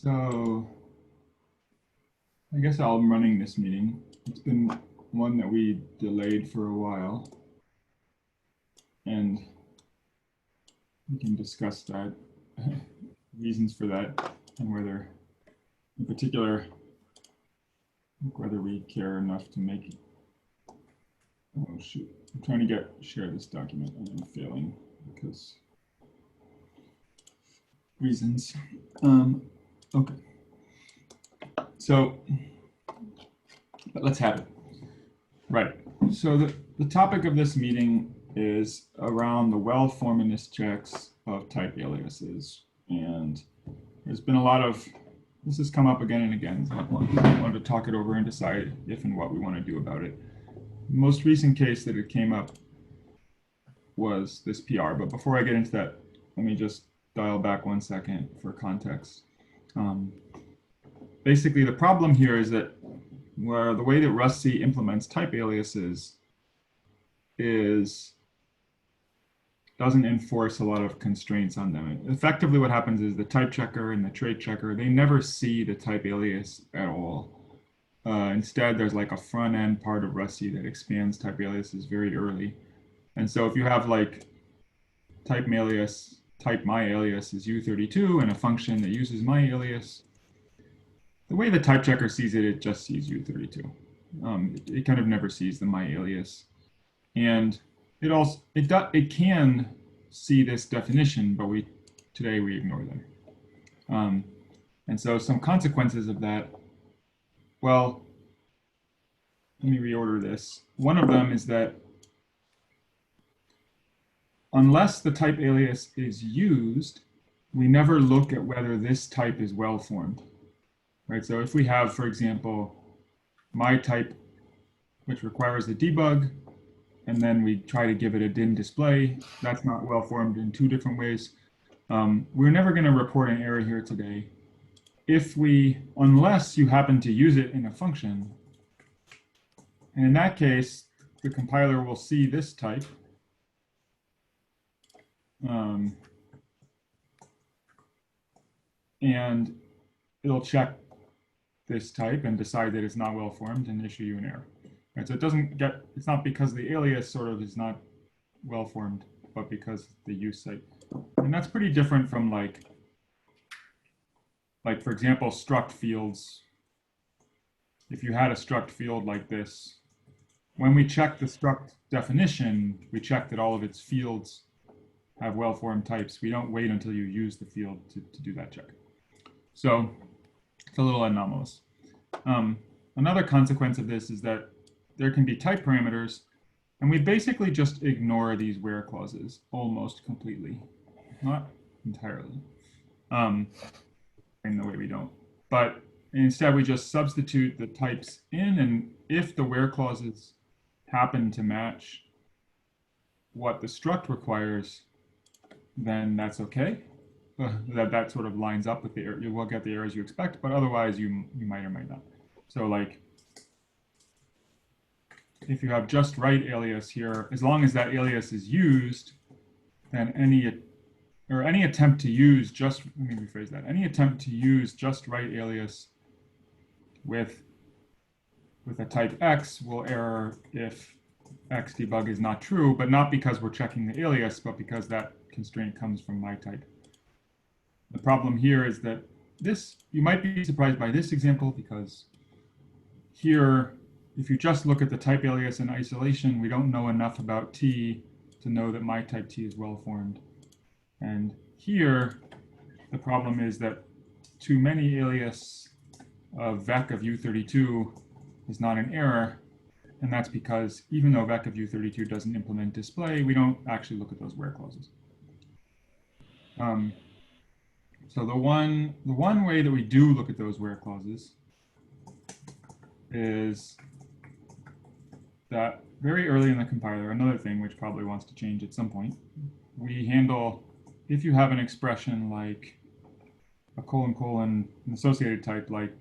So I guess I'm running this meeting. It's been one that we delayed for a while, and we can discuss that, reasons for that, and whether, in particular, whether we care enough to make it. Oh shoot, I'm trying to share this document and I'm failing because reasons. Okay. So, but let's have it. Right. So the topic of this meeting is around the well-formedness checks of type aliases. And there's been a lot of, this has come up again and again. So I wanted to talk it over and decide if and what we want to do about it. The most recent case that it came up was this PR. But before I get into that, let me just dial back 1 second for context. Basically, the problem here is that where the way that Rust-C implements type aliases doesn't enforce a lot of constraints on them. Effectively, what happens is the type checker and the trait checker, they never see the type alias at all. Instead, there's like a front end part of Rust-C that expands type aliases very early. And so if you have like type my alias is U32 and a function that uses my alias, the way the type checker sees it, it just sees U32. It kind of never sees the my alias. And it can see this definition, but today we ignore them. And so some consequences of that, well, let me reorder this. One of them is that unless the type alias is used, we never look at whether this type is well formed. Right, so if we have, for example, my type, which requires the debug, and then we try to give it a dim display, that's not well formed in 2 different ways. We're never going to report an error here today. Unless you happen to use it in a function, and in that case, the compiler will see this type. And it'll check this type and decide that it's not well formed and issue you an error. Right, so it's not because the alias sort of is not well formed, but because the use type. And that's pretty different from like for example, struct fields. If you had a struct field like this, when we check the struct definition, we check that all of its fields have well-formed types. We don't wait until you use the field to do that check. So it's a little anomalous. Another consequence of this is that there can be type parameters, and we basically just ignore these where clauses almost completely, not entirely, in the way we don't. But instead, we just substitute the types in, and if the where clauses happen to match what the struct requires, then that's okay. That sort of lines up with the error. You will get the errors you expect, but otherwise you might or might not. So like, if you have just right alias here, as long as that alias is used, then any attempt to use just, let me rephrase that, any attempt to use just right alias with a type X will error if X debug is not true, but not because we're checking the alias, but because that constraint comes from my type. The problem here is that you might be surprised by this example, because here, if you just look at the type alias in isolation, we don't know enough about T to know that my type T is well formed. And here, the problem is that too many alias of vec of U32 is not an error. And that's because even though vec of U32 doesn't implement display, we don't actually look at those where clauses. So the one way that we do look at those where clauses is that very early in the compiler, another thing which probably wants to change at some point, we handle, if you have an expression like a : an associated type like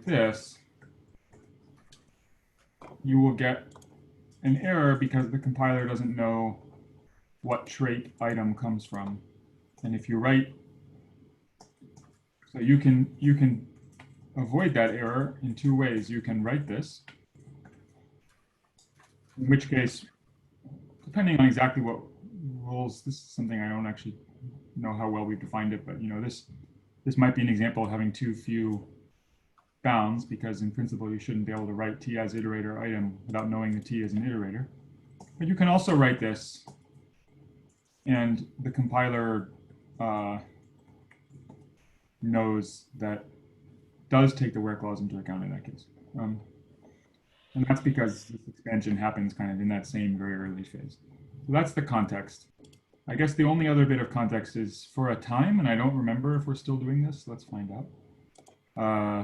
this, you will get an error because the compiler doesn't know what trait item comes from. And if you write, so you can avoid that error in two ways. You can write this, in which case, depending on exactly what rules, this is something I don't actually know how well we've defined it, but this might be an example of having too few bounds, because in principle you shouldn't be able to write t as iterator item without knowing the t is an iterator. But you can also write this, and the compiler knows that does take the where clause into account in that case. And that's because this expansion happens kind of in that same very early phase. So that's the context. I guess the only other bit of context is for a time, and I don't remember if we're still doing this. Let's find out.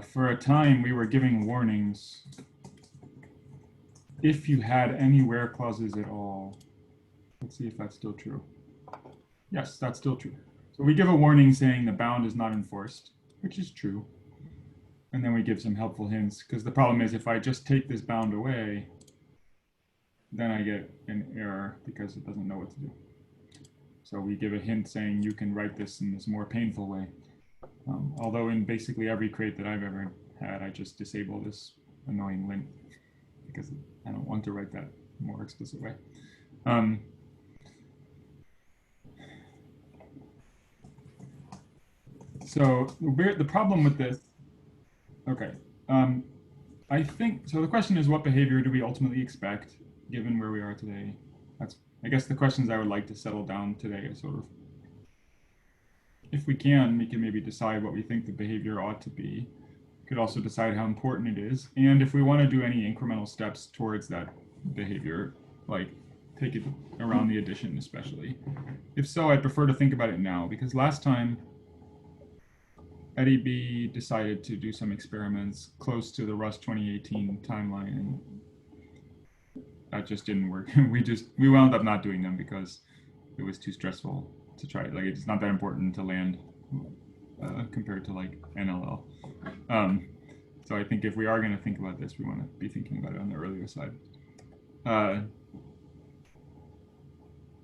For a time, we were giving warnings if you had any where clauses at all. Let's see if that's still true. Yes, that's still true. So we give a warning saying the bound is not enforced, which is true. And then we give some helpful hints, because the problem is if I just take this bound away, then I get an error because it doesn't know what to do. So we give a hint saying you can write this in this more painful way. Although in basically every crate that I've ever had, I just disable this annoying lint because I don't want to write that more explicit way. So the problem with this, okay. I think, so the question is, what behavior do we ultimately expect given where we are today? That's, I guess, the questions I would like to settle down today is sort of, if we can maybe decide what we think the behavior ought to be. We could also decide how important it is. And if we want to do any incremental steps towards that behavior, like take it around the addition especially. If so, I'd prefer to think about it now, because last time Eddie B decided to do some experiments close to the Rust 2018 timeline, and that just didn't work. we wound up not doing them because it was too stressful to try. Like, it's not that important to land compared to like NLL. So I think if we are going to think about this, we want to be thinking about it on the earlier side.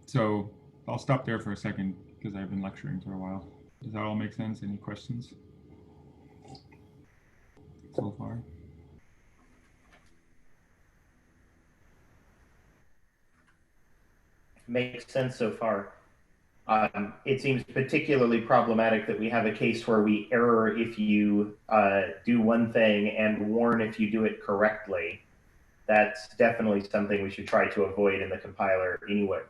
So I'll stop there for a second because I've been lecturing for a while. Does that all make sense? Any questions so far? Makes sense so far. It seems particularly problematic that we have a case where we error if you do one thing and warn if you do it correctly. That's definitely something we should try to avoid in the compiler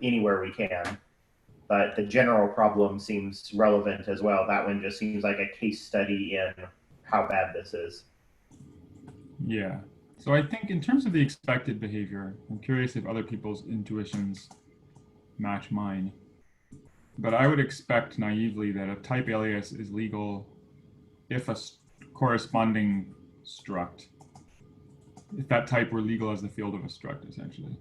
anywhere we can. But the general problem seems relevant as well. That one just seems like a case study in how bad this is. Yeah. So I think in terms of the expected behavior, I'm curious if other people's intuitions match mine. But I would expect naively that a type alias is legal if a corresponding struct, if that type were legal as the field of a struct, essentially.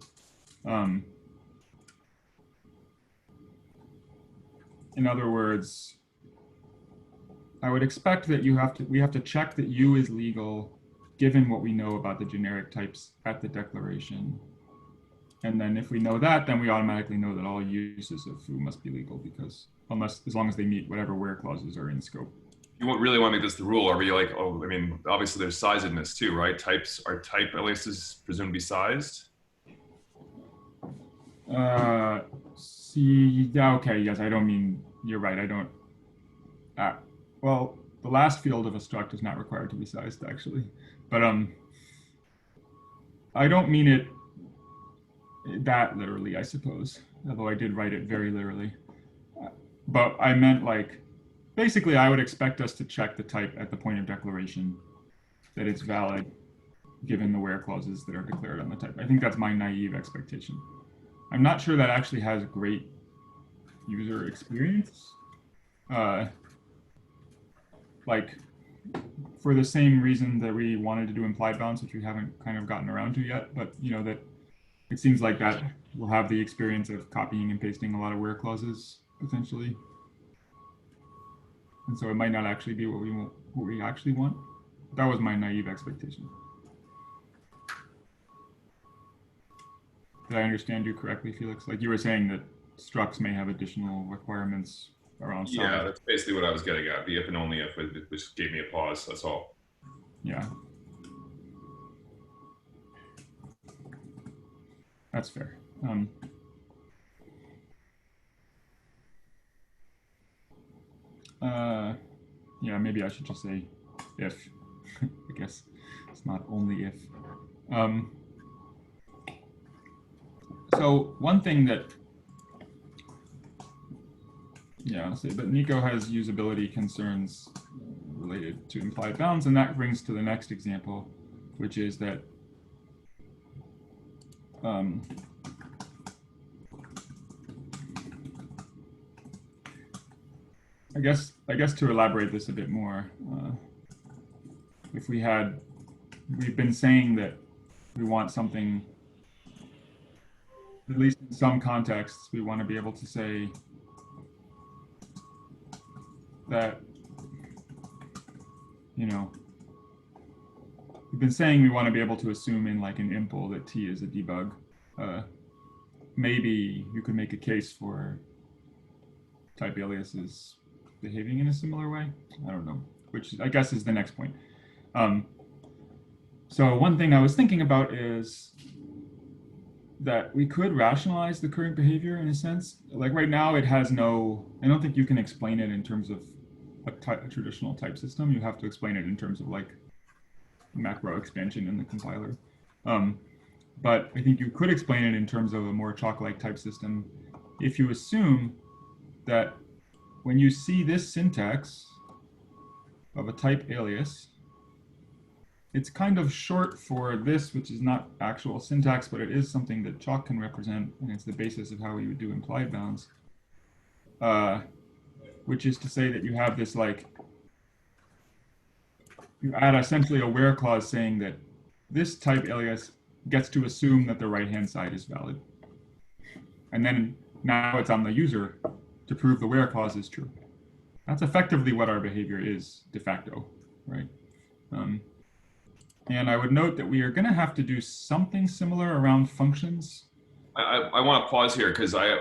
In other words, I would expect that we have to check that U is legal given what we know about the generic types at the declaration. And then if we know that, then we automatically know that all uses of foo must be legal, because as long as they meet whatever where clauses are in scope. You won't really want to make this the rule, or are you like, oh, I mean, obviously there's sizedness too, right? Are type aliases presumed to be sized? Yeah, okay, yes, I don't mean, you're right, I don't, well, the last field of a struct is not required to be sized, actually. But I don't mean it that literally, I suppose, although I did write it very literally. But I meant, like, basically I would expect us to check the type at the point of declaration, that it's valid given the where clauses that are declared on the type. I think that's my naive expectation. I'm not sure that actually has great user experience. Like, for the same reason that we wanted to do implied bounds, which we haven't kind of gotten around to yet, but that it seems like that will have the experience of copying and pasting a lot of where clauses potentially. And so it might not actually be what we actually want. That was my naive expectation. Did I understand you correctly, Felix? Like, you were saying that structs may have additional requirements around size. Yeah, that's basically what I was getting at. The if and only if, which gave me a pause. That's all. Yeah. That's fair. Yeah, maybe I should just say if. I guess it's not only if. So one thing that, yeah, I'll say, but Nico has usability concerns related to implied bounds, and that brings to the next example, which is that I guess to elaborate this a bit more, if we've been saying that we want something, at least in some contexts, we want to be able to say that, you know, we've been saying we want to be able to assume in like an impl that T is a debug. Maybe you could make a case for type aliases behaving in a similar way. I don't know, which I guess is the next point. So one thing I was thinking about is that we could rationalize the current behavior in a sense. Like right now, it has no, I don't think you can explain it in terms of a traditional type system. You have to explain it in terms of like macro expansion in the compiler. But I think you could explain it in terms of a more chalk-like type system if you assume that when you see this syntax of a type alias, it's kind of short for this, which is not actual syntax, but it is something that chalk can represent, and it's the basis of how we would do implied bounds, which is to say that you have this like, you add essentially a where clause saying that this type alias gets to assume that the right-hand side is valid. And then now it's on the user to prove the where clause is true. That's effectively what our behavior is de facto, right? And I would note that we are going to have to do something similar around functions. I want to pause here because I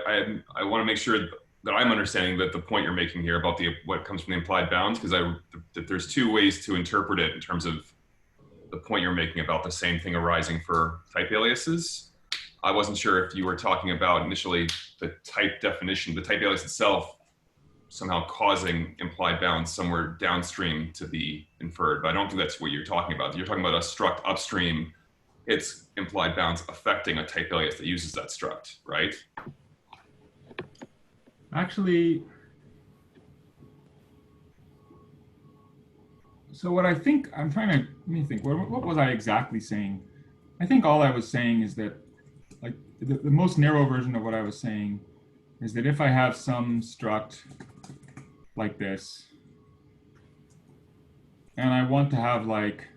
want to make sure that I'm understanding that the point you're making here about what comes from the implied bounds, because that there's two ways to interpret it in terms of the point you're making about the same thing arising for type aliases. I wasn't sure if you were talking about initially the type definition, the type alias itself somehow causing implied bounds somewhere downstream to be inferred, but I don't think that's what you're talking about. You're talking about a struct upstream, its implied bounds affecting a type alias that uses that struct, right? Actually, so what I think, I'm trying to, let me think, what was I exactly saying? I think all I was saying is that, like, the most narrow version of what I was saying is that if I have some struct like this, and I want to have like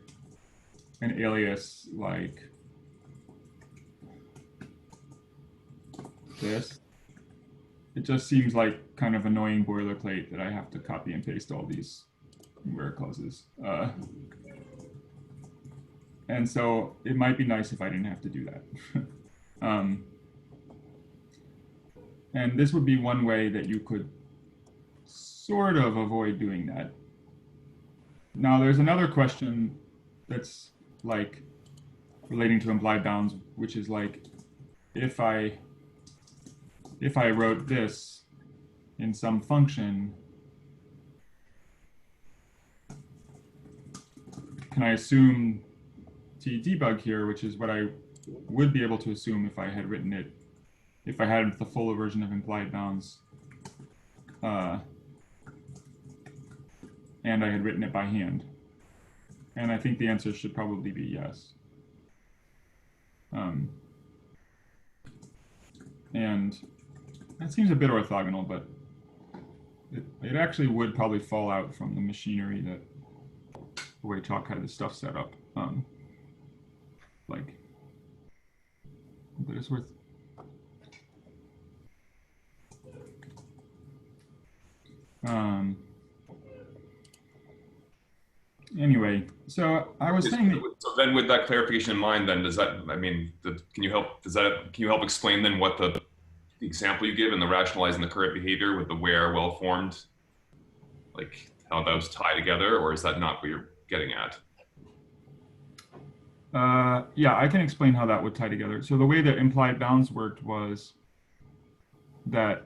an alias like this, it just seems like kind of annoying boilerplate that I have to copy and paste all these where clauses. And so it might be nice if I didn't have to do that. And this would be one way that you could sort of avoid doing that. Now there's another question that's like relating to implied bounds, which is like, if I wrote this in some function, can I assume tdebug here, which is what I would be able to assume if I had written it, if I had the full version of implied bounds, and I had written it by hand. And I think the answer should probably be yes. And that seems a bit orthogonal, but it actually would probably fall out from the machinery that the way Chalk had this stuff set up. But it's worth. Anyway, so I was saying that. So then, with that clarification in mind, then does that? I mean, can you help? Can you help explain then what the example you give in the rationalizing the current behavior with the where well formed, like how those tie together, or is that not what you're getting at? Yeah, I can explain how that would tie together. So the way that implied bounds worked was that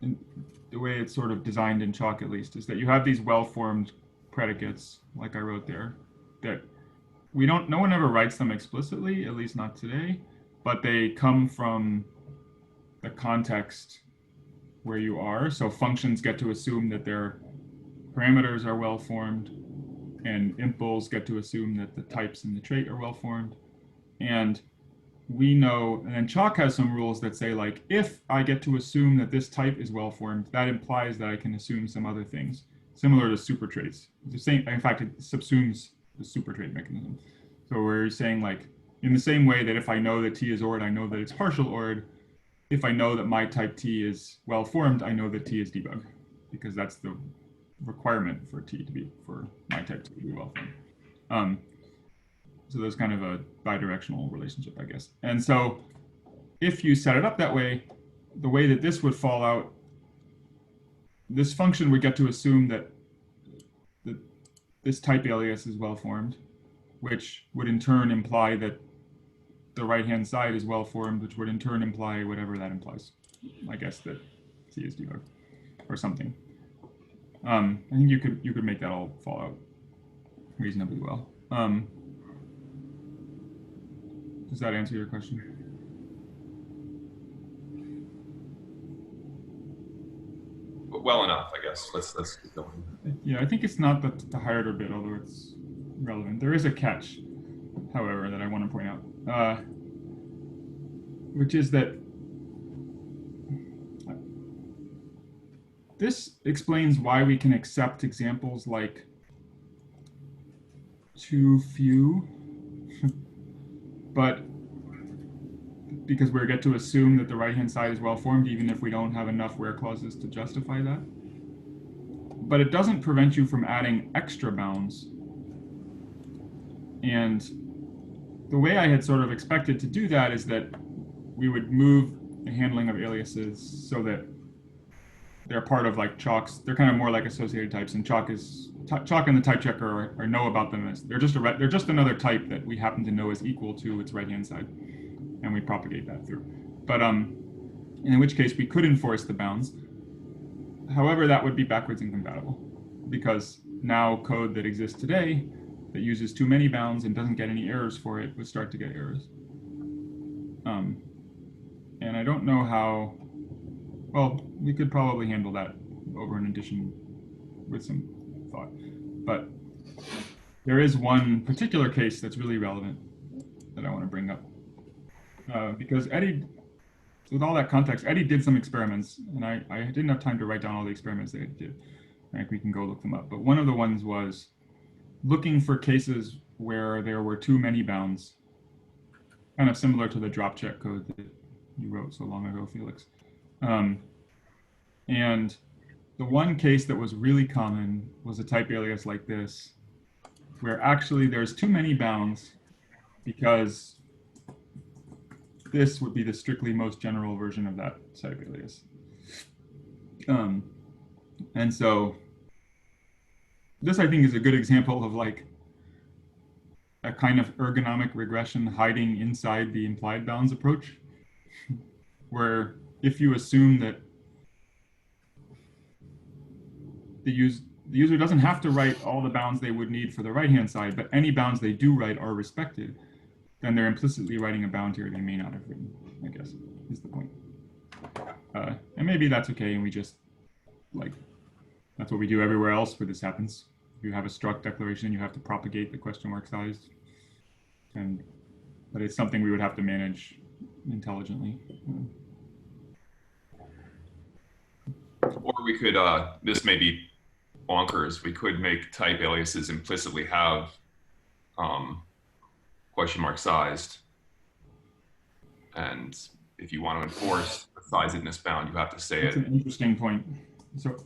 the way it's sort of designed in Chalk, at least, is that you have these well-formed predicates, like I wrote there, that no one ever writes them explicitly, at least not today, but they come from the context where you are. So functions get to assume that their parameters are well-formed, and impls get to assume that the types in the trait are well-formed. And we know, and then Chalk has some rules that say, like, if I get to assume that this type is well-formed, that implies that I can assume some other things, similar to supertraits. The same, in fact, it subsumes the supertrait mechanism. So we're saying, like, in the same way that if I know that T is ORed, I know that it's partial ORed. If I know that my type T is well-formed, I know that T is debug, because that's the requirement for T to be, for my type T to be well-formed. So there's kind of a bidirectional relationship, I guess. And so if you set it up that way, the way that this would fall out, this function would get to assume that this type alias is well-formed, which would in turn imply that the right-hand side is well-formed, which would in turn imply whatever that implies. I guess that T is debug or something. I think you could make that all fall out reasonably well. Does that answer your question? Well enough, I guess. Let's keep going. Yeah, I think it's not the higher order bit, although it's relevant. There is a catch, however, that I want to point out, which is that this explains why we can accept examples like too few, but because we get to assume that the right-hand side is well-formed, even if we don't have enough where clauses to justify that. But it doesn't prevent you from adding extra bounds. And the way I had sort of expected to do that is that we would move the handling of aliases so that they're part of like Chalk's, they're kind of more like associated types, and Chalk and the type checker know about them as they're just another type that we happen to know is equal to its right-hand side, and we propagate that through. But in which case we could enforce the bounds. However, that would be backwards incompatible, because now code that exists today that uses too many bounds and doesn't get any errors for it would start to get errors. And I don't know how. Well, we could probably handle that over an addition with some thought. But there is one particular case that's really relevant that I want to bring up. Because Eddie, with all that context, Eddie did some experiments, and I didn't have time to write down all the experiments that Eddie did. I think we can go look them up. But one of the ones was looking for cases where there were too many bounds, kind of similar to the drop check code that you wrote so long ago, Felix. And the one case that was really common was a type alias like this, where actually there's too many bounds because this would be the strictly most general version of that type alias. And so this, I think, is a good example of like a kind of ergonomic regression hiding inside the implied bounds approach, where if you assume that the user doesn't have to write all the bounds they would need for the right-hand side, but any bounds they do write are respected, then they're implicitly writing a bound here they may not have written, I guess, is the point. And maybe that's okay, and we just, like, that's what we do everywhere else where this happens. If you have a struct declaration, you have to propagate the question mark size. But it's something we would have to manage intelligently. Or we could, this may be bonkers, we could make type aliases implicitly have question mark sized. And if you want to enforce the sizedness bound, you have to say That's it. an interesting point. So,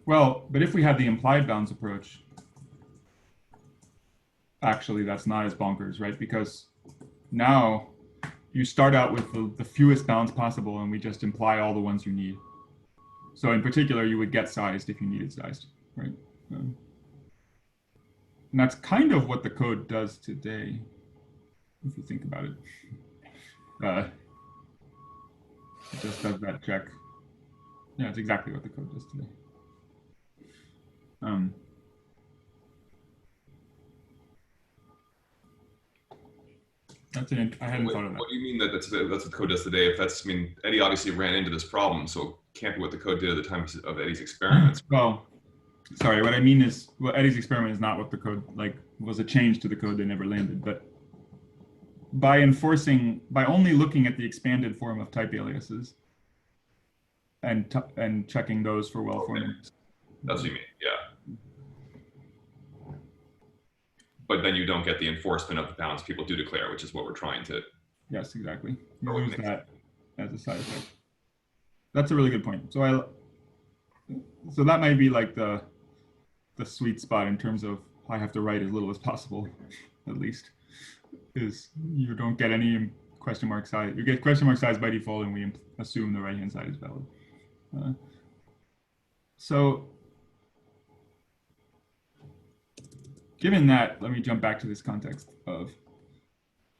well, but if we had the implied bounds approach, actually that's not as bonkers, right? Because now you start out with the fewest bounds possible, and we just imply all the ones you need. So in particular, you would get sized if you needed sized, right? And that's kind of what the code does today, if you think about it. It just does that check. Yeah, it's exactly what the code does today. That's an. I hadn't thought of that. What do you mean that's what the code does today? If that's, I mean, Eddie obviously ran into this problem, so it can't be what the code did at the time of Eddie's experiments. Well, sorry, what I mean is, well, Eddie's experiment is not what the code, like, was a change to the code that never landed, but by only looking at the expanded form of type aliases and checking those for well-formed. Okay. That's what you mean, yeah. But then you don't get the enforcement of the bounds people do declare, which is what we're trying to. Yes, exactly. You lose that as a side effect. That's a really good point. So that might be like the sweet spot in terms of I have to write as little as possible, at least, is you don't get any question mark size. You get question mark size by default, and we assume the right-hand side is valid. So given that, let me jump back to this context of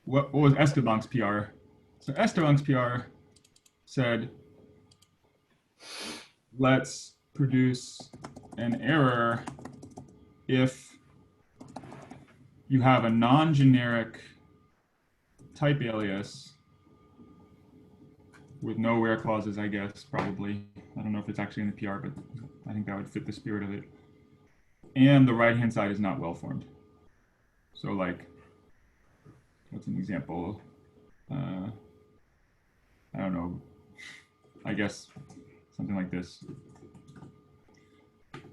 what was Estebans' PR. So Estebans' PR said, let's produce an error if you have a non-generic type alias with no where clauses, I guess, probably. I don't know if it's actually in the PR, but I think that would fit the spirit of it. And the right-hand side is not well-formed. So like, what's an example? I don't know, I guess something like this.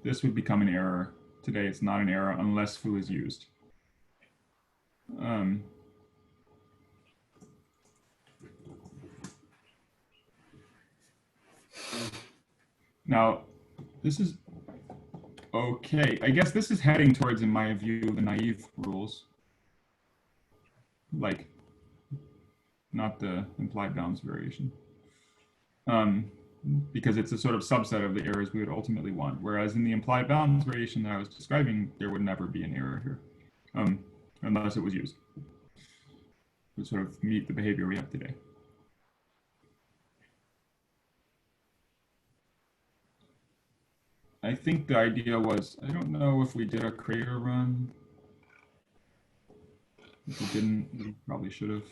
This would become an error. Today it's not an error unless foo is used. Now, this is okay. I guess this is heading towards, in my view, the naive rules. Like, not the implied bounds variation. Because it's a sort of subset of the errors we would ultimately want. Whereas in the implied bounds variation that I was describing, there would never be an error here, unless it was used. It would sort of meet the behavior we have today. I think the idea was, I don't know if we did a crater run. If we didn't, we probably should have.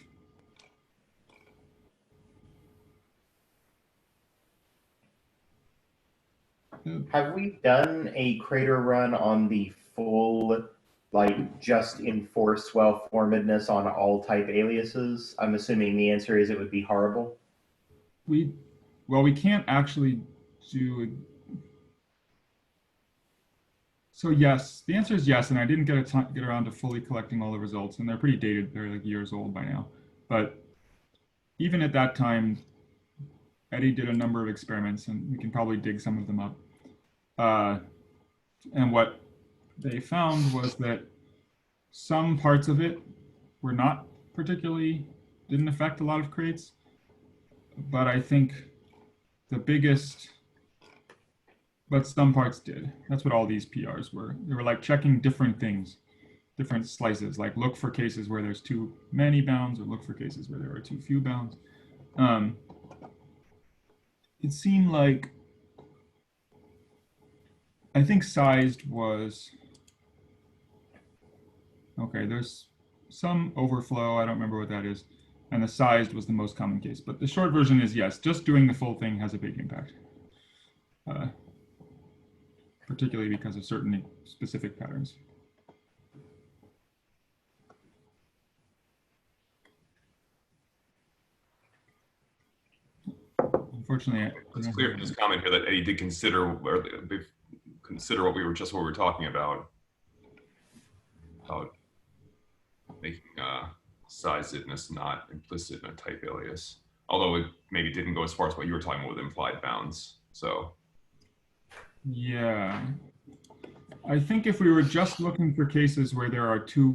Have we done a crater run on the full, like, just enforce well-formedness on all type aliases? I'm assuming the answer is it would be horrible. Well, we can't actually do it. So yes, the answer is yes, and I didn't get around to fully collecting all the results, and they're pretty dated. They're like years old by now. But even at that time, Eddie did a number of experiments, and we can probably dig some of them up. And what they found was that some parts of it were not particularly, didn't affect a lot of crates, but I think the biggest, but some parts did. That's what all these PRs were. They were like checking different things, different slices, like look for cases where there's too many bounds or look for cases where there are too few bounds. It seemed like, I think sized was, okay, there's some overflow, I don't remember what that is, and the sized was the most common case. But the short version is yes, just doing the full thing has a big impact. Particularly because of certain specific patterns. Unfortunately, it's clear from this comment here that Eddie did consider what we were talking about making sizedness not implicit in a type alias. Although it maybe didn't go as far as what you were talking about with implied bounds. So. Yeah, I think if we were just looking for cases where there are two,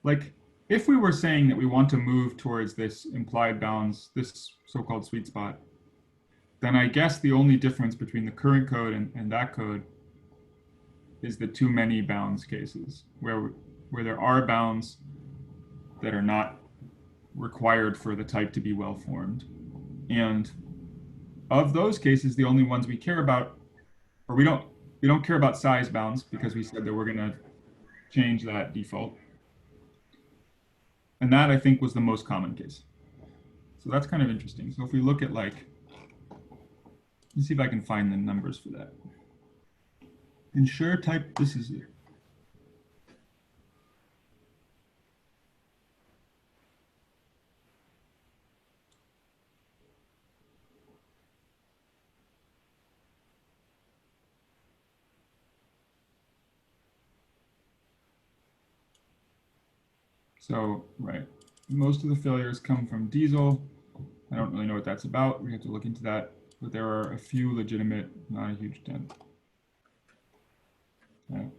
like if we were saying that we want to move towards this implied bounds, this so-called sweet spot, then I guess the only difference between the current code and that code is the too many bounds cases, where there are bounds that are not required for the type to be well formed. And of those cases, the only ones we care about, or we don't care about size bounds because we said that we're going to change that default. And that I think was the most common case. So that's kind of interesting. So if we look at like, let's see if I can find the numbers for that. Ensure type, this is it. So, right, most of the failures come from diesel. I don't really know what that's about. We have to look into that, but there are a few legitimate, not a huge dent.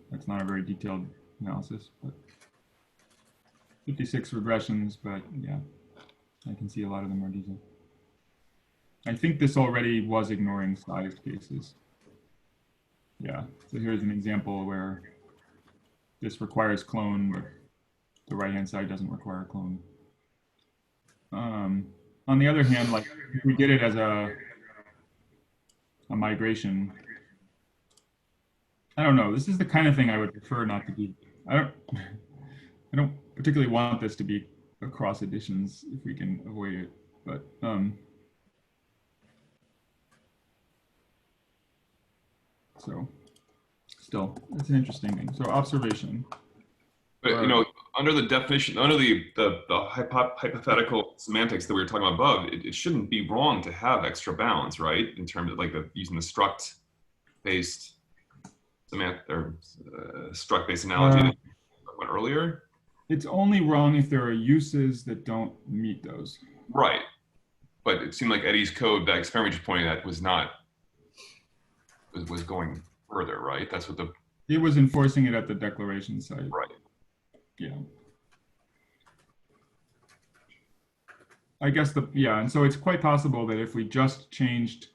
That's not a very detailed analysis, but 56 regressions, but yeah, I can see a lot of them are diesel. I think this already was ignoring sized cases. Yeah, so here's an example where this requires clone, but the right-hand side doesn't require a clone. On the other hand, like if we did it as a migration, I don't know. This is the kind of thing I would prefer not to be. I don't particularly want this to be across editions if we can avoid it. But so still, it's an interesting thing. So observation. But you know, under the definition, under the hypothetical semantics that we were talking about above, it shouldn't be wrong to have extra bounds, right? In terms of like using the struct-based struct-based analogy that went earlier. It's only wrong if there are uses that don't meet those. Right, but it seemed like Eddie's code, that experiment you're pointing at, was going further, right? That's what it was enforcing it at the declaration side. Right. Yeah. I guess and so it's quite possible that if we just changed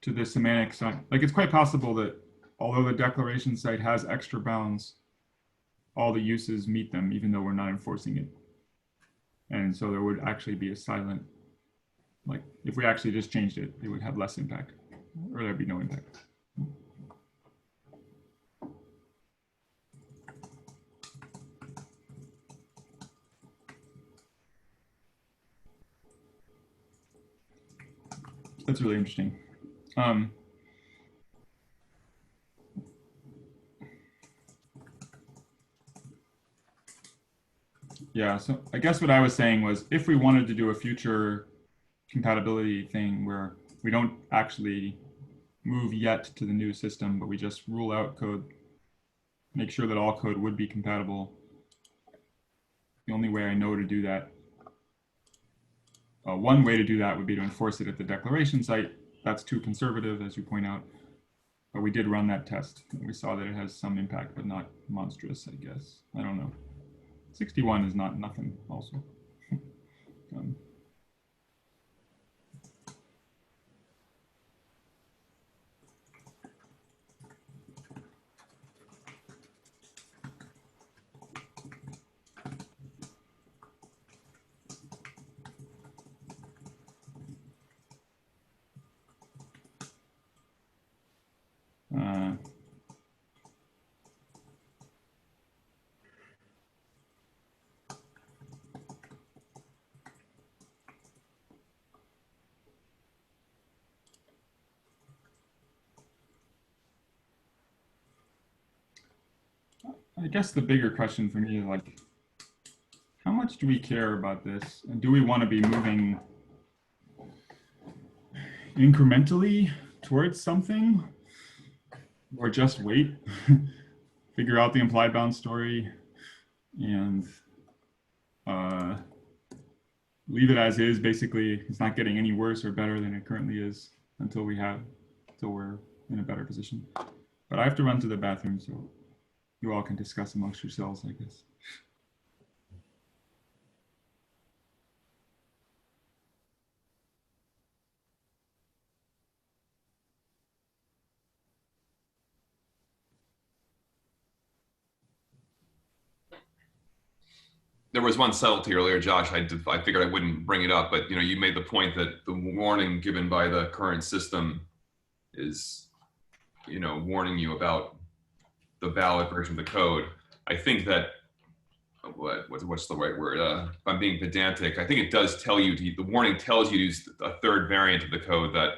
to the semantic side, like it's quite possible that although the declaration site has extra bounds, all the uses meet them, even though we're not enforcing it. And so there would actually be a silent, like if we actually just changed it, it would have less impact, or there'd be no impact. That's really interesting. Yeah, so I guess what I was saying was if we wanted to do a future compatibility thing where we don't actually move yet to the new system, but we just rule out code, make sure that all code would be compatible. The only way I know to do that, one way to do that would be to enforce it at the declaration site. That's too conservative, as you point out. But we did run that test. And we saw that it has some impact, but not monstrous, I guess. I don't know. 61 is not nothing also. I guess the bigger question for me is like, how much do we care about this? And do we want to be moving incrementally towards something? Or just wait, figure out the implied bound story, and leave it as is. Basically, it's not getting any worse or better than it currently is until we're in a better position. But I have to run to the bathroom, so you all can discuss amongst yourselves, I guess. there was one subtlety earlier, Josh. I figured I wouldn't bring it up, but you made the point that the warning given by the current system is, warning you about the valid version of the code. I think that what's the right word? If I'm being pedantic, I think it does tell you the warning tells you to use a third variant of the code that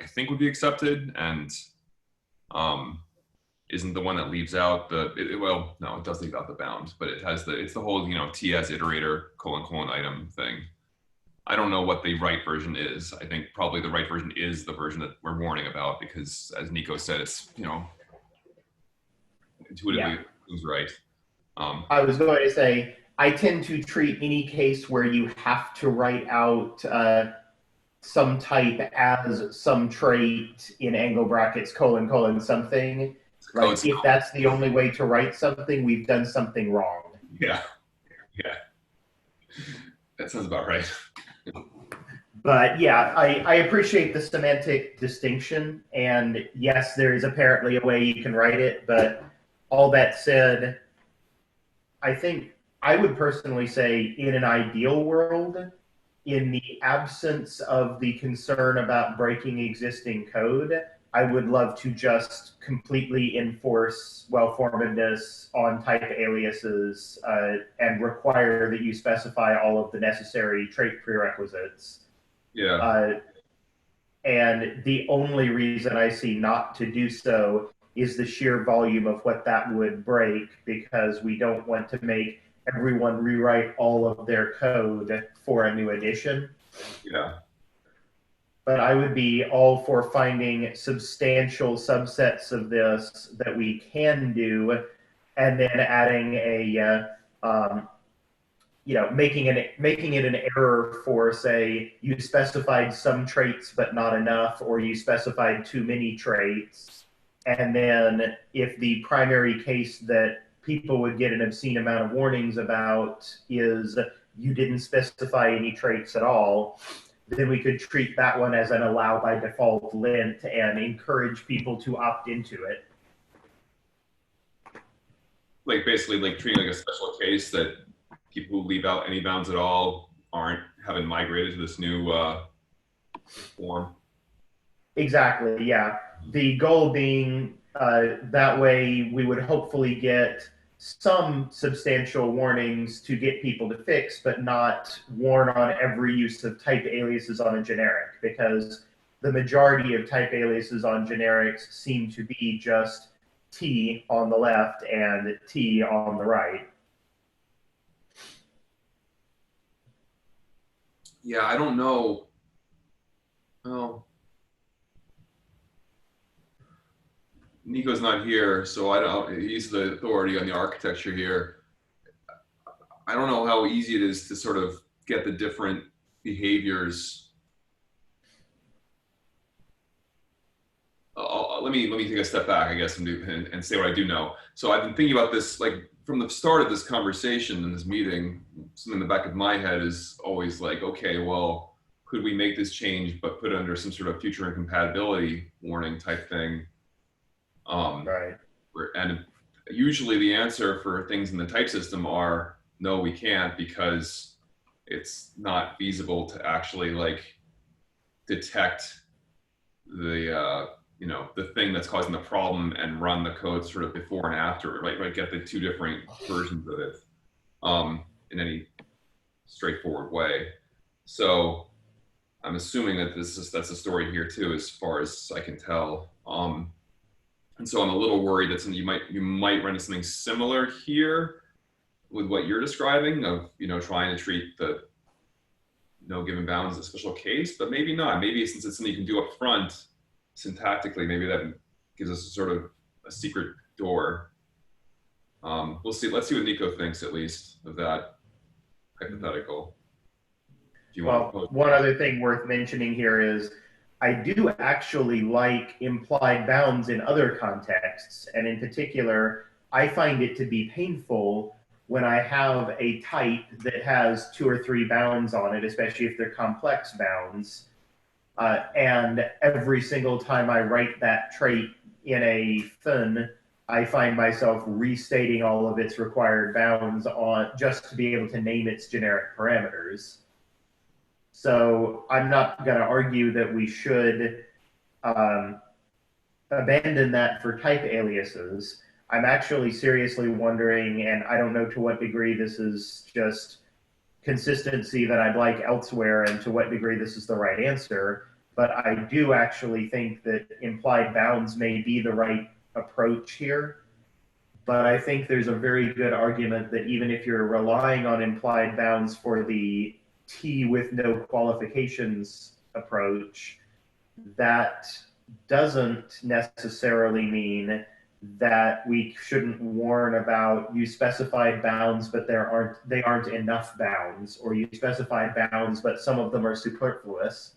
I think would be accepted, and isn't the one that leaves out well, no, it does leave out the bound, but it's the whole t as iterator : item thing. I don't know what the right version is. I think probably the right version is the version that we're warning about, because as Nico said, it's intuitively seems right. I was going to say, I tend to treat any case where you have to write out some type as some trait in angle brackets : something. Like, if that's the only way to write something, we've done something wrong. Yeah. That sounds about right. But yeah, I appreciate the semantic distinction. And yes, there is apparently a way you can write it. But all that said, I think I would personally say, in an ideal world, in the absence of the concern about breaking existing code, I would love to just completely enforce well-formedness on type aliases and require that you specify all of the necessary trait prerequisites. Yeah. And the only reason I see not to do so is the sheer volume of what that would break, because we don't want to make everyone rewrite all of their code for a new edition. Yeah. But I would be all for finding substantial subsets of this that we can do, and then adding a, making it an error for, say, you specified some traits but not enough, or you specified too many traits. And then if the primary case that people would get an obscene amount of warnings about is you didn't specify any traits at all, then we could treat that one as an allow by default lint and encourage people to opt into it. Like basically like treating like a special case that people who leave out any bounds at all haven't migrated to this new form. Exactly, yeah. The goal being that way we would hopefully get some substantial warnings to get people to fix, but not warn on every use of type aliases on a generic, because the majority of type aliases on generics seem to be just T on the left and T on the right. Yeah, I don't know. Well, Nico's not here, so I don't. He's the authority on the architecture here. I don't know how easy it is to sort of get the different behaviors. Let me take a step back, I guess, and say what I do know. So I've been thinking about this, like, from the start of this conversation in this meeting. Something in the back of my head is always like, okay, well, could we make this change but put it under some sort of future incompatibility warning type thing? Right. And usually the answer for things in the type system are no, we can't, because it's not feasible to actually like detect the the thing that's causing the problem and run the code sort of before and after, right? Get the two different versions of it in any straightforward way. So I'm assuming that that's the story here too, as far as I can tell. And so I'm a little worried that you might run into something similar here with what you're describing of trying to treat the no given bounds as a special case, but maybe not. Maybe since it's something you can do up front syntactically, maybe that gives us a sort of a secret door. We'll see. Let's see what Nico thinks, at least, of that hypothetical. One other thing worth mentioning here is I do actually like implied bounds in other contexts. And in particular, I find it to be painful when I have a type that has 2 or 3 bounds on it, especially if they're complex bounds. And every single time I write that trait in a fun, I find myself restating all of its required bounds on just to be able to name its generic parameters. So I'm not going to argue that we should abandon that for type aliases. I'm actually seriously wondering, and I don't know to what degree this is just consistency that I'd like elsewhere and to what degree this is the right answer, but I do actually think that implied bounds may be the right approach here. But I think there's a very good argument that even if you're relying on implied bounds for the T with no qualifications approach, that doesn't necessarily mean that we shouldn't warn about you specified bounds, but they aren't enough bounds, or you specified bounds, but some of them are superfluous.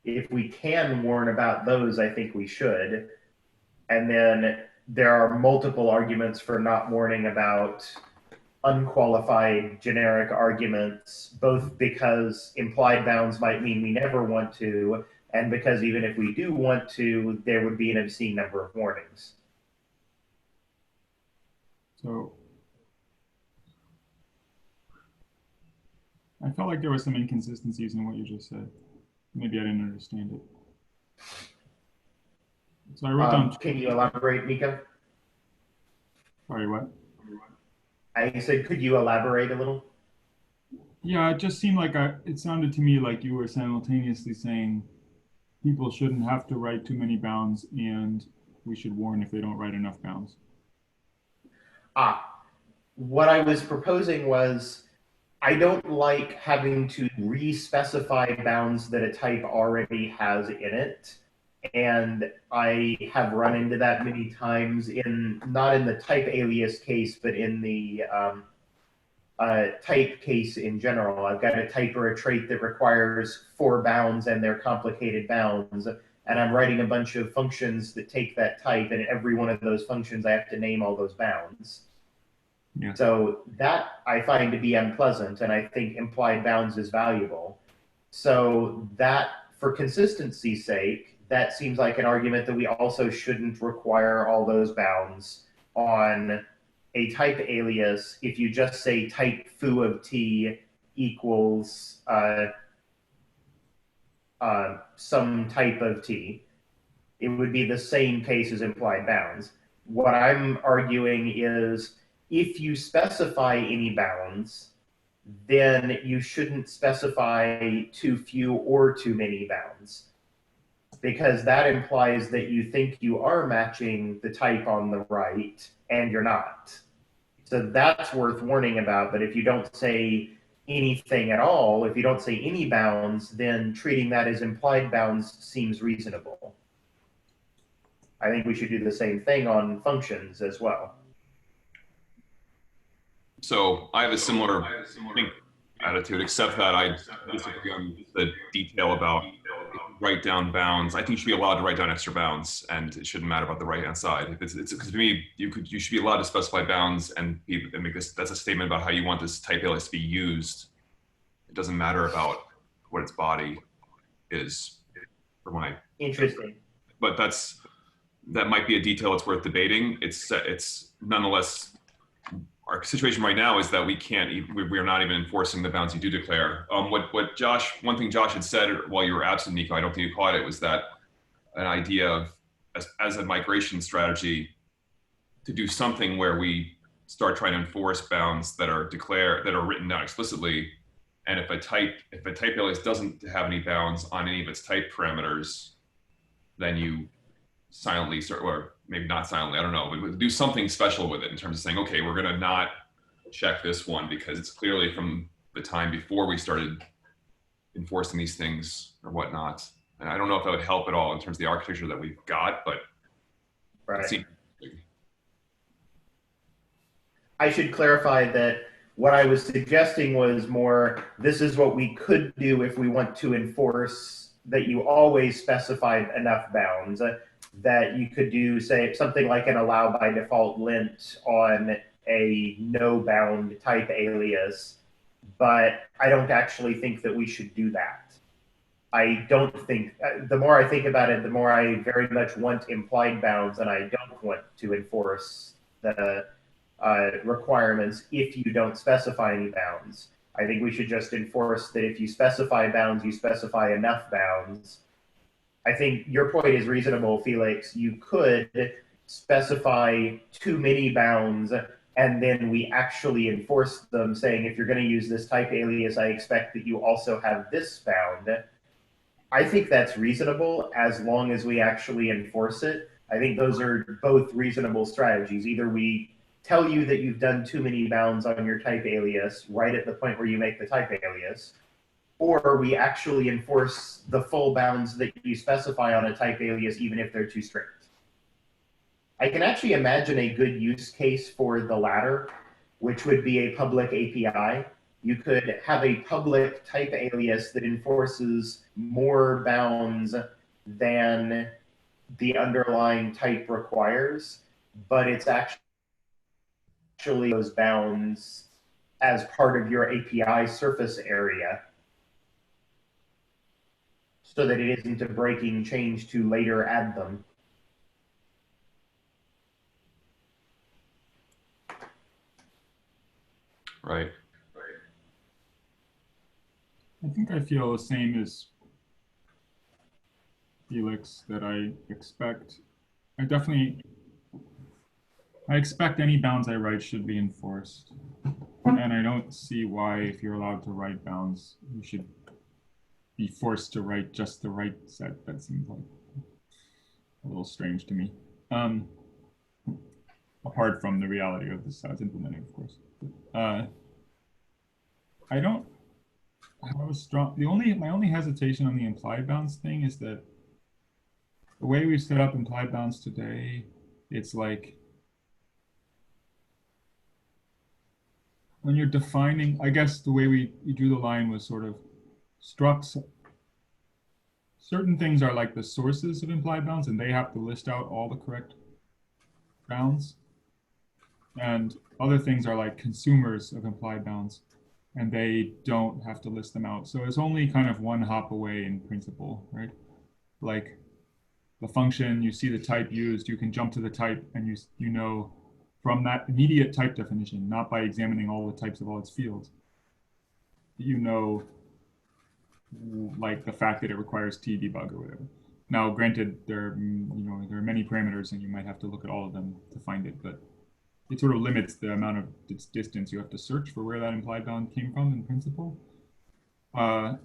If we can warn about those, I think we should. And then there are multiple arguments for not warning about unqualified generic arguments, both because implied bounds might mean we never want to, and because even if we do want to, there would be an obscene number of warnings. So I felt like there was some inconsistencies in what you just said. Maybe I didn't understand it. So I wrote down. Can you elaborate, Mika? Sorry, what? I said, could you elaborate a little? Yeah, it just seemed like it sounded to me like you were simultaneously saying people shouldn't have to write too many bounds and we should warn if they don't write enough bounds. What I was proposing was I don't like having to re-specify bounds that a type already has in it. And I have run into that many times not in the type alias case, but in the type case in general. I've got a type or a trait that requires 4 bounds and they're complicated bounds. And I'm writing a bunch of functions that take that type, and every one of those functions I have to name all those bounds. Yeah. So that I find to be unpleasant, and I think implied bounds is valuable. So that, for consistency's sake, that seems like an argument that we also shouldn't require all those bounds on a type alias if you just say type foo of t equals some type of t. It would be the same case as implied bounds. What I'm arguing is if you specify any bounds, then you shouldn't specify too few or too many bounds, because that implies that you think you are matching the type on the right and you're not. So that's worth warning about. But if you don't say anything at all, if you don't say any bounds, then treating that as implied bounds seems reasonable. I think we should do the same thing on functions as well. So I have a similar attitude, except that I disagree on the detail about write down bounds. I think you should be allowed to write down extra bounds, and it shouldn't matter about the right-hand side. If it's because to me, you should be allowed to specify bounds and make this. That's a statement about how you want this type alias to be used. It doesn't matter about what its body is. For my interesting, but that might be a detail that's worth debating. It's nonetheless. Our situation right now is that we are not even enforcing the bounds you do declare. One thing Josh had said while you were absent, Nico, I don't think you caught it, was that an idea of as a migration strategy to do something where we start trying to enforce bounds that are written down explicitly. And if a type alias doesn't have any bounds on any of its type parameters, then you silently start, or maybe not silently, I don't know, but do something special with it in terms of saying, okay, we're going to not check this one because it's clearly from the time before we started enforcing these things or whatnot. And I don't know if that would help at all in terms of the architecture that we've got, but right. I should clarify that what I was suggesting was more, this is what we could do if we want to enforce that you always specify enough bounds. That you could do, say, something like an allow by default lint on a no bound type alias, but I don't actually think that we should do that. I don't think, the more I think about it, the more I very much want implied bounds, and I don't want to enforce the requirements if you don't specify any bounds. I think we should just enforce that if you specify bounds, you specify enough bounds. I think your point is reasonable, Felix. You could specify too many bounds, and then we actually enforce them, saying if you're going to use this type alias, I expect that you also have this bound. I think that's reasonable as long as we actually enforce it. I think those are both reasonable strategies. Either we tell you that you've done too many bounds on your type alias right at the point where you make the type alias, or we actually enforce the full bounds that you specify on a type alias, even if they're too strict. I can actually imagine a good use case for the latter, which would be a public API. You could have a public type alias that enforces more bounds than the underlying type requires, but it's actually those bounds as part of your API surface area, so that it isn't a breaking change to later add them. Right. I think I feel the same as Felix, that I expect any bounds I write should be enforced. And I don't see why, if you're allowed to write bounds, you should be forced to write just the right set. That seems like a little strange to me. Apart from the reality of this as implementing, of course. I don't have a strong, my only hesitation on the implied bounds thing is that the way we've set up implied bounds today, it's like when you're defining, I guess the way we drew the line was sort of structs. Certain things are like the sources of implied bounds, and they have to list out all the correct bounds. And other things are like consumers of implied bounds, and they don't have to list them out. So it's only kind of one hop away in principle, right? Like the function, you see the type used, you can jump to the type, and you know from that immediate type definition, not by examining all the types of all its fields, you know, like the fact that it requires tdebug or whatever. Now, granted, there are many parameters, and you might have to look at all of them to find it, but it sort of limits the amount of distance you have to search for where that implied bound came from in principle. I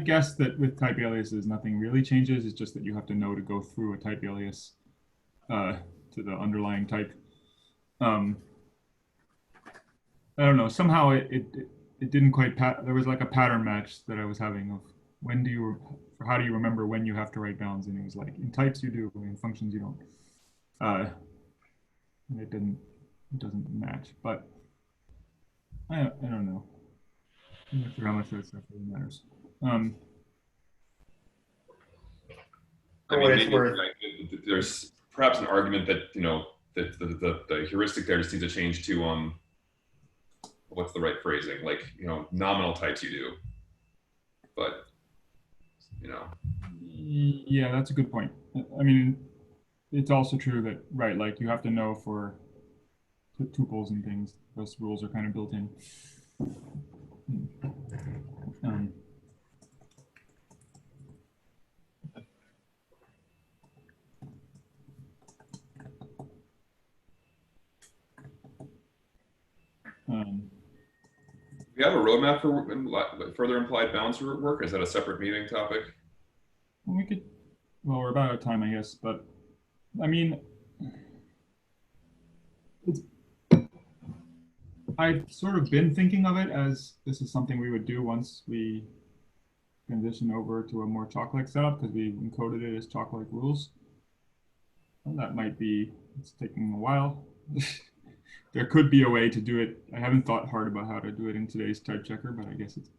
guess that with type aliases, nothing really changes. It's just that you have to know to go through a type alias to the underlying type. I don't know. Somehow it didn't quite. There was like a pattern match that I was having of how do you remember when you have to write bounds, and it was like in types you do, in functions you don't. It doesn't match, but I don't know. I'm not sure how much that stuff really matters. I mean, maybe there's perhaps an argument that that the heuristic there just needs to change to what's the right phrasing? Like nominal types you do, but Yeah, that's a good point. I mean, it's also true that like you have to know for tuples and things. Those rules are kind of built in. Do you have a roadmap for further implied bounds work? Or is that a separate meeting topic? Well, we're about out of time, I guess, but I mean, I've sort of been thinking of it as this is something we would do once we transition over to a more chalk-like setup, because we encoded it as chalk-like rules. And that might be, it's taking a while. There could be a way to do it. I haven't thought hard about how to do it in today's type checker, but I guess it's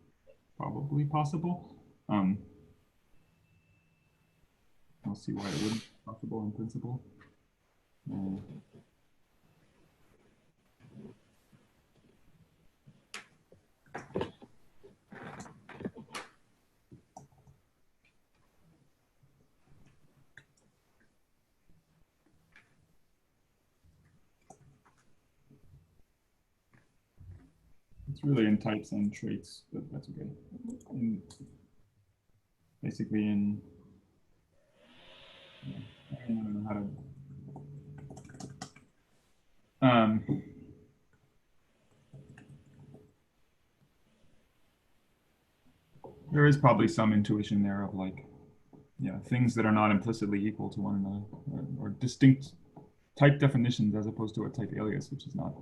probably possible. I'll see why it wouldn't be possible in principle. It's really in types and traits, but that's okay. Basically in, I don't know how to, there is probably some intuition there of like, yeah, things that are not implicitly equal to one another, or distinct type definitions as opposed to a type alias, which is not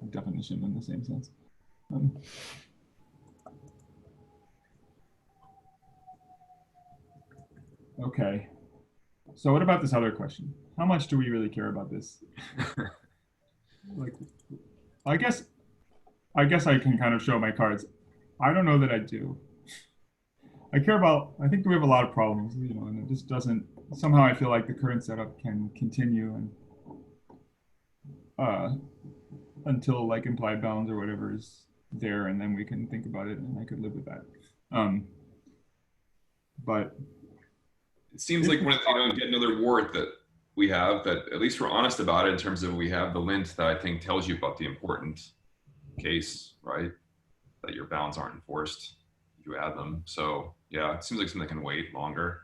a definition in the same sense. Okay, so what about this other question? How much do we really care about this? Like, I guess I can kind of show my cards. I don't know that I do. I care about, I think we have a lot of problems, you know, and it just doesn't, somehow I feel like the current setup can continue and until like implied bounds or whatever is there, and then we can think about it, and I could live with that. But it seems like one of the, get another wart that we have that at least we're honest about it in terms of we have the lint that I think tells you about the important case, right? That your bounds aren't enforced if you add them. So yeah, it seems like something that can wait longer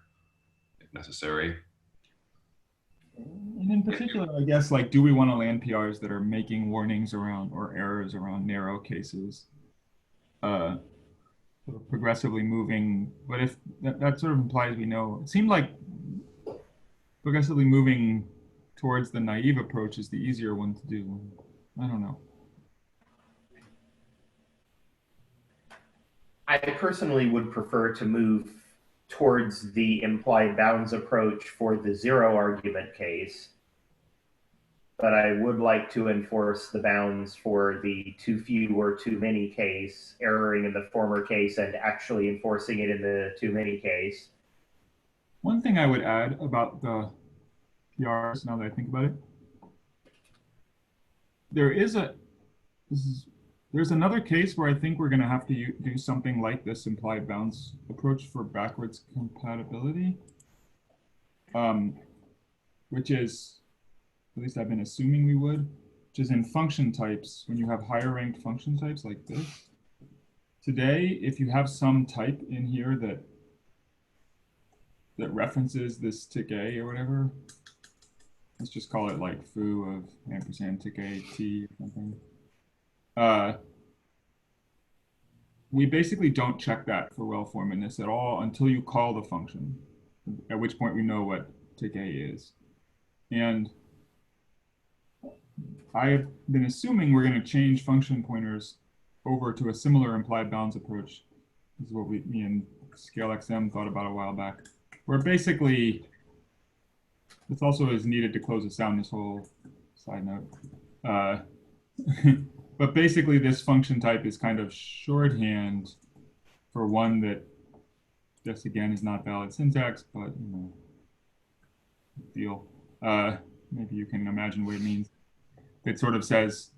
if necessary. And in particular, I guess, like, do we want to land PRs that are making warnings around or errors around narrow cases? Sort of progressively moving, but if that sort of implies we know, it seemed like progressively moving towards the naive approach is the easier one to do. I don't know. I personally would prefer to move towards the implied bounds approach for the zero argument case, but I would like to enforce the bounds for the too few or too many case, erroring in the former case and actually enforcing it in the too many case. One thing I would add about the PRs, now that I think about it, there's another case where I think we're going to have to do something like this implied bounds approach for backwards compatibility, which is, at least I've been assuming we would, which is in function types, when you have higher ranked function types like this. Today, if you have some type in here that references this tick A or whatever, let's just call it like foo of ampersand tick A t or something. We basically don't check that for well-formedness at all until you call the function, at which point we know what tick A is. And I have been assuming we're going to change function pointers over to a similar implied bounds approach. This is what me and ScaleXM thought about a while back, where basically, this also is needed to close us down, this whole side note. But basically, this function type is kind of shorthand for one that, just again, is not valid syntax, but you know, deal. Maybe you can imagine what it means. It sort of says,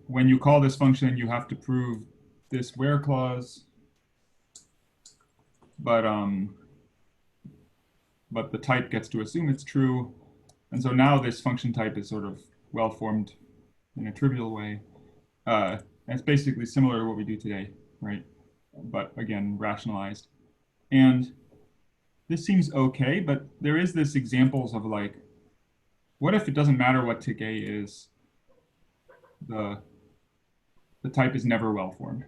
when you call this function, you have to prove this where clause, but the type gets to assume it's true, and so now this function type is sort of well formed in a trivial way. And it's basically similar to what we do today, right? But again, rationalized. And this seems okay, but there is this examples of like, what if it doesn't matter what tick A is? The type is never well formed.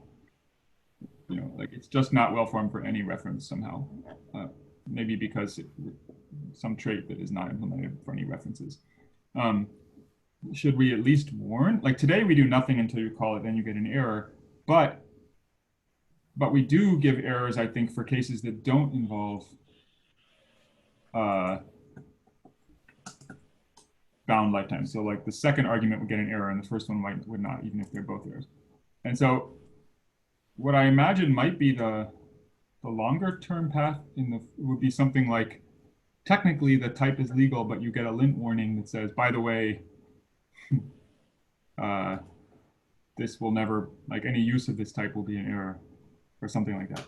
You know, like it's just not well formed for any reference somehow. Maybe because some trait that is not implemented for any references. Should we at least warn? Like today we do nothing until you call it, then you get an error. But we do give errors, I think, for cases that don't involve bound lifetime. So like the second argument would get an error and the first one would not, even if they're both errors. And so what I imagine might be the longer term path would be something like, technically the type is legal, but you get a lint warning that says, by the way, this will never, like any use of this type will be an error or something like that.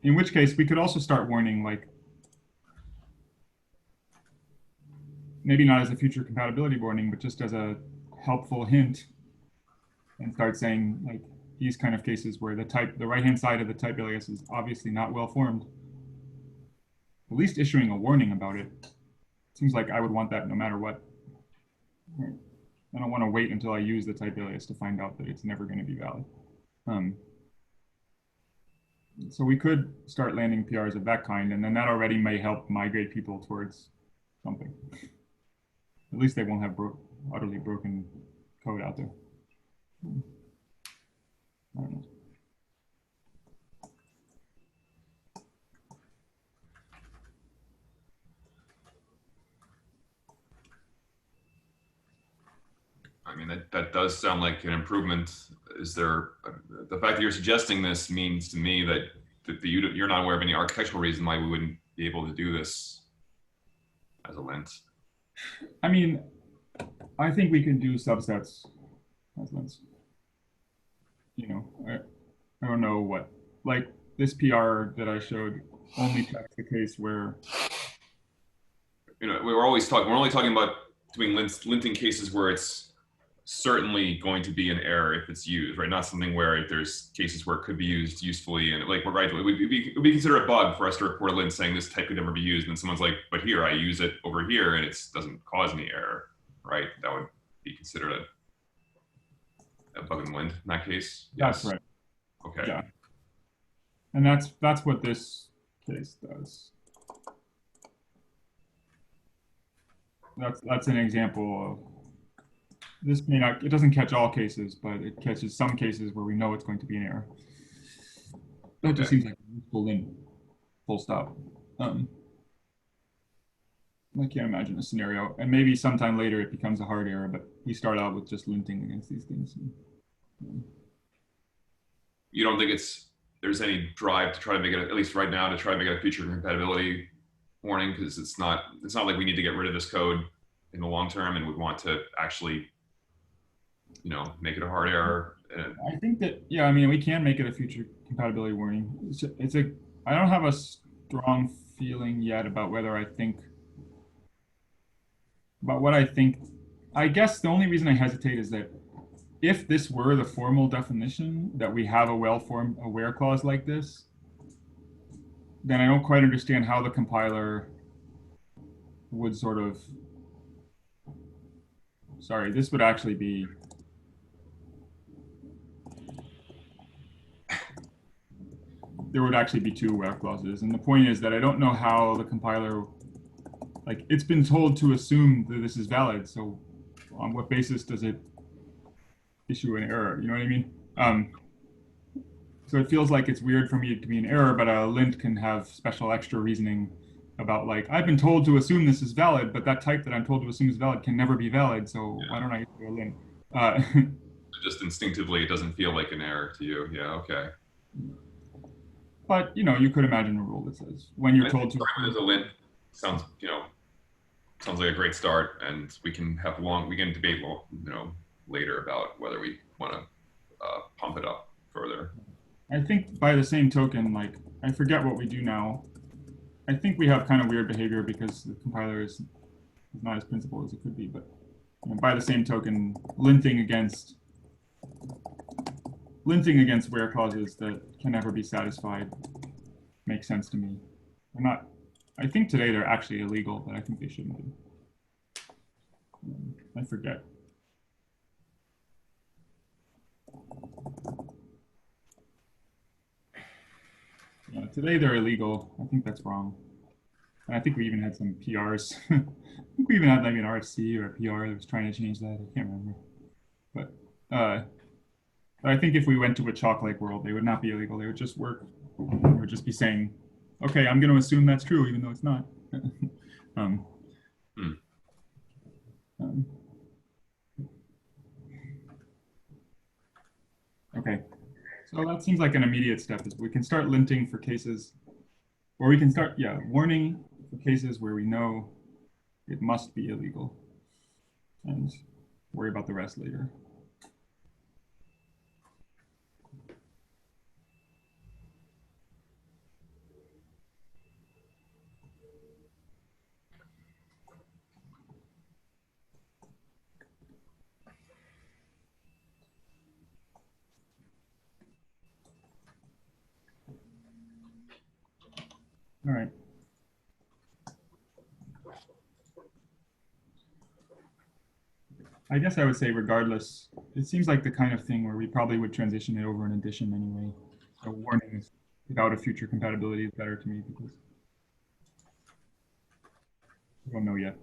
In which case we could also start warning, like, maybe not as a future compatibility warning, but just as a helpful hint, and start saying like, these kind of cases where the right-hand side of the type alias is obviously not well formed, at least issuing a warning about it. Seems like I would want that no matter what. I don't want to wait until I use the type alias to find out that it's never going to be valid. So we could start landing PRs of that kind, and then that already may help migrate people towards something. At least they won't have utterly broken code out there. I don't know. I mean, that does sound like an improvement. Is there, the fact that you're suggesting this means to me that you're not aware of any architectural reason why we wouldn't be able to do this as a lint. I mean, I think we can do subsets as lints. You know, I don't know what, like this PR that I showed only checks the case where, you know, we're only talking about doing linting cases where it's certainly going to be an error if it's used, right? Not something where there's cases where it could be used usefully, and like, right, it would be considered a bug for us to report a lint saying this type could never be used, and then someone's like, but here, I use it over here, and it doesn't cause any error, right? That would be considered a bug in the lint in that case. That's Yes. right. Okay. Yeah. And that's what this case does. That's an example of, this may not, it doesn't catch all cases, but it catches some cases where we know it's going to be an error. That just seems like a useful lint, full stop. I can't imagine a scenario, and maybe sometime later it becomes a hard error, but we start out with just linting against these things. You don't think there's any drive to try to make it, at least right now, to try to make it a feature compatibility warning, because it's not like we need to get rid of this code in the long term, and we want to actually, you know, make it a hard error. I think that, yeah, I mean, we can make it a future compatibility warning. I don't have a strong feeling yet about whether I think, about what I think. I guess the only reason I hesitate is that if this were the formal definition, that we have a well-formed aware clause like this, then I don't quite understand how the compiler would sort of, sorry, this would actually be, there would actually be two aware clauses. And the point is that I don't know how the compiler, like, it's been told to assume that this is valid. So on what basis does it issue an error? You know what I mean? So it feels like it's weird for me to be an error, but a lint can have special extra reasoning about, like, I've been told to assume this is valid, but that type that I'm told to assume is valid can never be valid. So why don't I issue a lint? Just instinctively, it doesn't feel like an error to you. Yeah, okay. But, you know, you could imagine a rule that says when you're told to. As a lint sounds, you know, sounds like a great start, and we can debate, you know, later about whether we want to pump it up further. I think by the same token, like, I forget what we do now. I think we have kind of weird behavior because the compiler is not as principled as it could be, but, you know, by the same token, linting against where clauses that can never be satisfied makes sense to me. I think today they're actually illegal, but I think they shouldn't be. I forget. Yeah, today they're illegal. I think that's wrong. And I think we even had some PRs. I think we even had like an RFC or a PR that was trying to change that. I can't remember. But I think if we went to a chalk-like world, they would not be illegal. They would just work. They would just be saying, okay, I'm going to assume that's true, even though it's not. Okay, so that seems like an immediate step. Is we can start linting for cases, or we can start, yeah, warning for cases where we know it must be illegal, and worry about the rest later. All right. I guess I would say regardless, it seems like the kind of thing where we probably would transition it over an addition anyway. So warnings without a future compatibility is better to me because we don't know yet.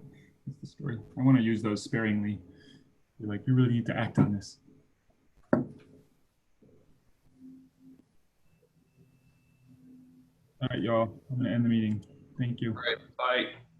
That's the story. I want to use those sparingly. You're like, you really need to act on this. All right, y'all. I'm going to end the meeting. Thank you. All right. Bye.